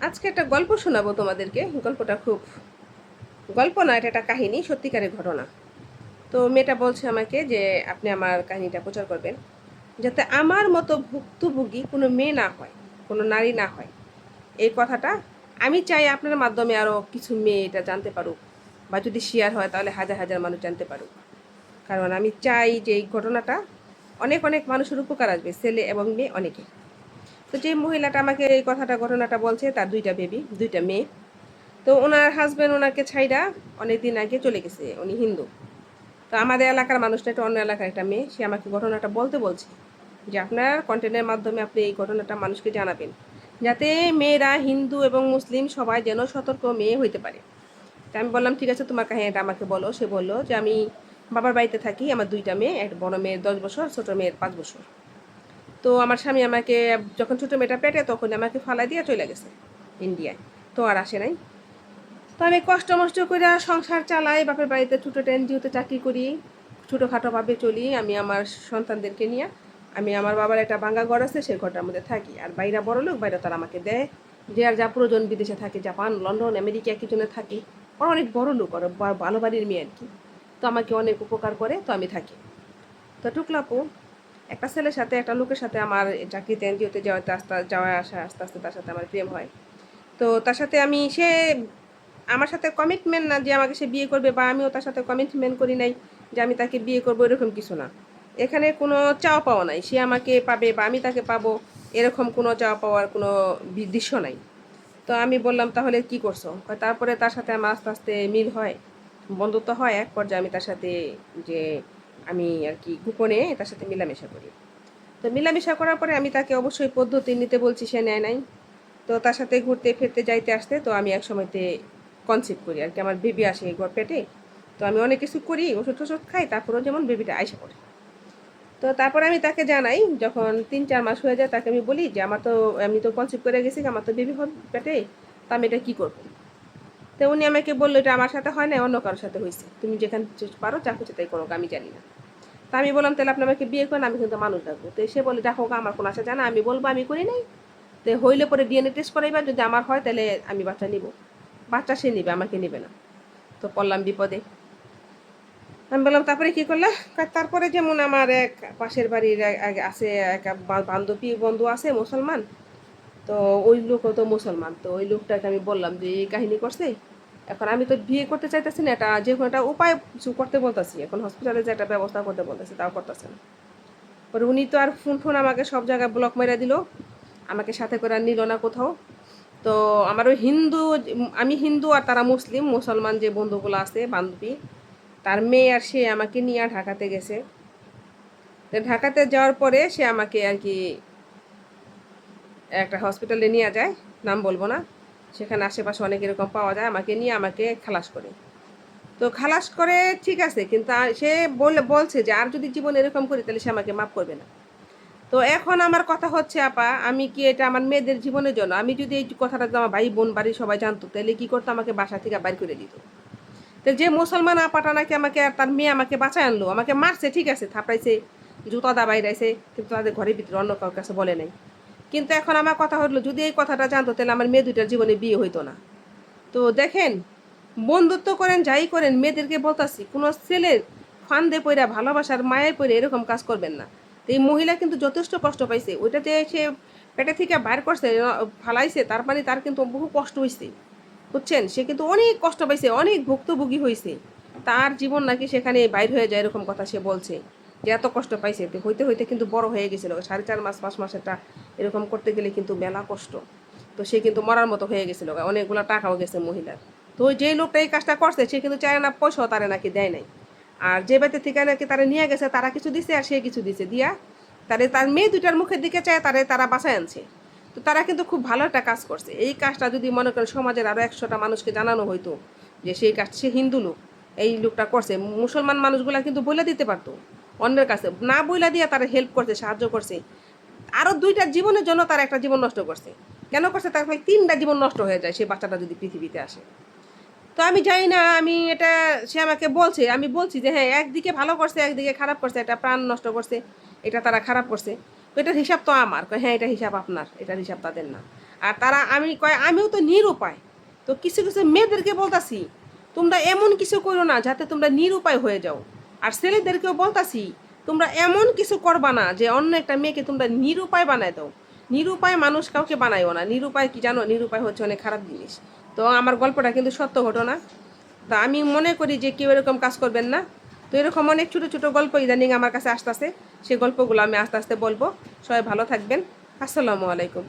আজকে একটা গল্প শোনাবো তোমাদেরকে। গল্পটা খুব গল্প না, এটা একটা কাহিনী, সত্যিকারের ঘটনা। তো মেয়েটা বলছে আমাকে যে আপনি আমার কাহিনীটা প্রচার করবেন, যাতে আমার মতো ভুক্তভোগী কোনো মেয়ে না হয়, কোনো নারী না হয়। এই কথাটা আমি চাই আপনার মাধ্যমে আরও কিছু মেয়ে এটা জানতে পারুক, বা যদি শেয়ার হয় তাহলে হাজার হাজার মানুষ জানতে পারুক। কারণ আমি চাই যে এই ঘটনাটা অনেক অনেক মানুষের উপকার আসবে, ছেলে এবং মেয়ে অনেকে। তো যে মহিলাটা আমাকে এই ঘটনাটা বলছে, তার দুইটা বেবি, দুইটা মেয়ে। তো ওনার হাজব্যান্ড ওনাকে ছাইড়া অনেক দিন আগে চলে গেছে, উনি হিন্দু। তো আমাদের এলাকার মানুষটা একটা অন্য এলাকার একটা মেয়ে, সে আমাকে ঘটনাটা বলতে বলছে যে আপনার কন্টেন্টের মাধ্যমে আপনি এই ঘটনাটা মানুষকে জানাবেন, যাতে মেয়েরা হিন্দু এবং মুসলিম সবাই যেন সতর্ক মেয়ে হইতে পারে। তা আমি বললাম ঠিক আছে, তোমার কাহিনীটা আমাকে বলো। সে বললো যে আমি বাবার বাড়িতে থাকি, আমার দুইটা মেয়ে, একটা বড় মেয়ের 10 বছর, ছোট মেয়ের 5 বছর। তো আমার স্বামী আমাকে যখন ছোটো মেয়েটা পেটে তখন আমাকে ফালাই দিয়ে চলে গেছে ইন্ডিয়ায়, তো আর আসে নাই। তো আমি কষ্ট মষ্ট করে সংসার চালাই, বাপের বাড়িতে ছোটো এনজিওতে চাকরি করি, ছোটোখাটোভাবে চলি আমি আমার সন্তানদেরকে নিয়ে। আমি আমার বাবার একটা ভাঙা ঘর আছে, সেই ঘরটার মধ্যে থাকি। আর বাইরা বড় লোক, বাইরে তারা আমাকে দেয়, যে আর যা প্রয়োজন বিদেশে থাকে, জাপান, লন্ডন, আমেরিকা কিছুজনে থাকি। ওরা অনেক বড় লোক, ওরা ভালো বাড়ির মেয়ে আর কি। তো আমাকে অনেক উপকার করে, তো আমি থাকি। তো টুকলাপু একটা ছেলের সাথে, একটা লোকের সাথে আমার চাকরিতে এনজিওতে যাওয়া আসা আস্তে আস্তে তার সাথে আমার প্রেম হয়। তো তার সাথে সে আমার সাথে কমিটমেন্ট না যে আমাকে সে বিয়ে করবে, বা আমিও তার সাথে কমিটমেন্ট করি নাই যে আমি তাকে বিয়ে করবো, এরকম কিছু না। এখানে কোনো চাওয়া পাওয়া নাই, সে আমাকে পাবে বা আমি তাকে পাবো, এরকম কোনো চাওয়া পাওয়ার কোনো দৃশ্য নাই। তো আমি বললাম তাহলে কি করছো? তারপরে তার সাথে আমার আস্তে আস্তে মিল হয়, বন্ধুত্ব হয়। এক পর্যায়ে আমি তার সাথে যে আমি আর কি গোপনে তার সাথে মেলামেশা করি। তো মেলামেশা করার পরে আমি তাকে অবশ্যই পদ্ধতি নিতে বলছি, সে নেয় নাই। তো তার সাথে ঘুরতে ফিরতে যাইতে আসতে তো আমি এক সময়তে কনসিভ করি আর কি, আমার বেবি আসে পেটে। তো আমি অনেক কিছু করি, ওষুধ টষুধ খাই, তারপরেও যেমন বেবিটা আইসা পড়ে। তো তারপরে আমি তাকে জানাই, যখন 3-4 মাস হয়ে যায় তাকে আমি বলি যে আমার তো, আমি তো কনসিভ করে গেছি, আমার তো বেবি হবে পেটে, তো আমি এটা কী করবো? তো উনি আমাকে বললো এটা আমার সাথে হয় না, অন্য কারোর সাথে হয়েছে, তুমি যেখানে পারো যা খুঁজে তাই করো, আমি জানি না। তা আমি বললাম তাহলে আপনি আমাকে বিয়ে করেন, আমি কিন্তু মানুষ ডাকবো। তো সে বলে দেখো আমার কোনো আশা জানা, আমি বলবো আমি করি নাই। তো হইলে পরে ডিএনএ টেস্ট করাইবা, যদি আমার হয় তাহলে আমি বাচ্চা নিব, বাচ্চা সে নিবে, আমাকে নিবে না। তো পড়লাম বিপদে। আমি বললাম তারপরে কি করলা? তারপরে যেমন আমার এক পাশের বাড়ির আছে এক বান্ধবী বন্ধু আছে মুসলমান। তো ওই লোকও তো মুসলমান, তো ওই লোকটাকে আমি বললাম যে এই কাহিনী করছে। এখন আমি তো বিয়ে করতে চাইতেছি না, এটা যে কোনো একটা উপায় কিছু করতে বলতেছি, এখন হসপিটালে যে একটা ব্যবস্থা করতে বলতেছি, তাও করতেছে না। পরে উনি তো আর ফোন ফোন আমাকে সব জায়গায় ব্লক মেরে দিল, আমাকে সাথে করে আর নিল না কোথাও। তো আমার ওই হিন্দু, আমি হিন্দু আর তারা মুসলিম, মুসলমান যে বন্ধুগুলো আছে বান্ধবী, তার মেয়ে আর সে আমাকে নিয়ে ঢাকাতে গেছে। তো ঢাকাতে যাওয়ার পরে সে আমাকে আর কি একটা হসপিটালে নিয়ে যায়, নাম বলবো না, সেখানে আশেপাশে অনেক এরকম পাওয়া যায়, আমাকে নিয়ে আমাকে খালাস করে। তো খালাস করে ঠিক আছে, কিন্তু সে বলছে যে আর যদি জীবন এরকম করি তাহলে সে আমাকে মাফ করবে না। তো এখন আমার কথা হচ্ছে আপা, আমি কি এটা আমার মেয়েদের জীবনের জন্য, আমি যদি এই কথাটা আমার ভাই বোন বাড়ির সবাই জানতো তাহলে কি করতো? আমাকে বাসা থেকে বাইর করে দিত। তো যে মুসলমান আপাটা নাকি আমাকে, আর তার মেয়ে আমাকে বাঁচায় আনলো, আমাকে মারছে ঠিক আছে, থাপড়াইছে, জুতা দা বাইরাইছে, কিন্তু তাদের ঘরের ভিতরে অন্য কারোর কাছে বলে নাই। কিন্তু এখন আমার কথা হলো, যদি এই কথাটা জানতো তাহলে আমার মেয়ে দুইটার জীবনে বিয়ে হইতো না। তো দেখেন, বন্ধুত্ব করেন যাই করেন, মেয়েদেরকে বলতাছি কোনো ছেলের ফান্দে পইরা ভালোবাসার মায়ের পইরা এরকম কাজ করবেন না। তো এই মহিলা কিন্তু যথেষ্ট কষ্ট পাইছে, ওইটা যে সে পেটে থেকে বাইর করছে, ফালাইছে, তার মানে তার কিন্তু বহু কষ্ট হয়েছে, বুঝছেন? সে কিন্তু অনেক কষ্ট পাইছে, অনেক ভুক্তভোগী হয়েছে। তার জীবন নাকি সেখানে বাইর হয়ে যায়, এরকম কথা সে বলছে, যে এত কষ্ট পাইছে। হইতে হইতে কিন্তু বড় হয়ে গেছিল, 4.5 মাস 5 মাস এটা এরকম করতে গেলে কিন্তু মেলা কষ্ট। তো সে কিন্তু মরার মতো হয়ে গেছিল, অনেকগুলো টাকাও গেছে মহিলার। তো ওই যেই লোকটা এই কাজটা করছে সে কিন্তু চায় না, পয়সাও তারা নাকি দেয় নাই। আর যে বাড়িতে থেকে নাকি তারা নিয়ে গেছে তারা কিছু দিছে, আর সে কিছু দিছে দিয়া তারে তার মেয়ে দুইটার মুখের দিকে চায়, তারা বাঁচায় আনছে। তো তারা কিন্তু খুব ভালো একটা কাজ করছে। এই কাজটা যদি মনে করেন সমাজের আরও 100টা মানুষকে জানানো হইতো যে সেই কাজ, সে হিন্দু লোক এই লোকটা করছে, মুসলমান মানুষগুলা কিন্তু বলে দিতে পারতো অন্যের কাছে, না বইলা দিয়া তারা হেল্প করছে, সাহায্য করছে। আরও 2টা জীবনের জন্য তারা একটা জীবন নষ্ট করছে। কেন করছে? তার ফলে 3টা জীবন নষ্ট হয়ে যায় সেই বাচ্চাটা যদি পৃথিবীতে আসে। তো আমি জানি না, আমি এটা, সে আমাকে বলছে, আমি বলছি যে হ্যাঁ একদিকে ভালো করছে একদিকে খারাপ করছে, এটা প্রাণ নষ্ট করছে, এটা তারা খারাপ করছে। তো এটার হিসাব তো আমার, হ্যাঁ এটার হিসাব আপনার, এটার হিসাব তাদের না। আর তারা আমিও তো নিরুপায়। তো কিছু কিছু মেয়েদেরকে বলতাছি তোমরা এমন কিছু করো না যাতে তোমরা নিরুপায় হয়ে যাও। আর ছেলেদেরকেও বলতাছি তোমরা এমন কিছু করবা না যে অন্য একটা মেয়েকে তোমরা নিরুপায় বানায় দাও। নিরুপায় মানুষ কাউকে বানাইও না। নিরুপায় কি জানো? নিরুপায় হচ্ছে অনেক খারাপ জিনিস। তো আমার গল্পটা কিন্তু সত্য ঘটনা। তা আমি মনে করি যে কেউ এরকম কাজ করবেন না। তো এরকম অনেক ছোটো ছোটো গল্প ইদানিং আমার কাছে আসতেছে, সেই গল্পগুলো আমি আস্তে আস্তে বলবো। সবাই ভালো থাকবেন। আসসালামু আলাইকুম।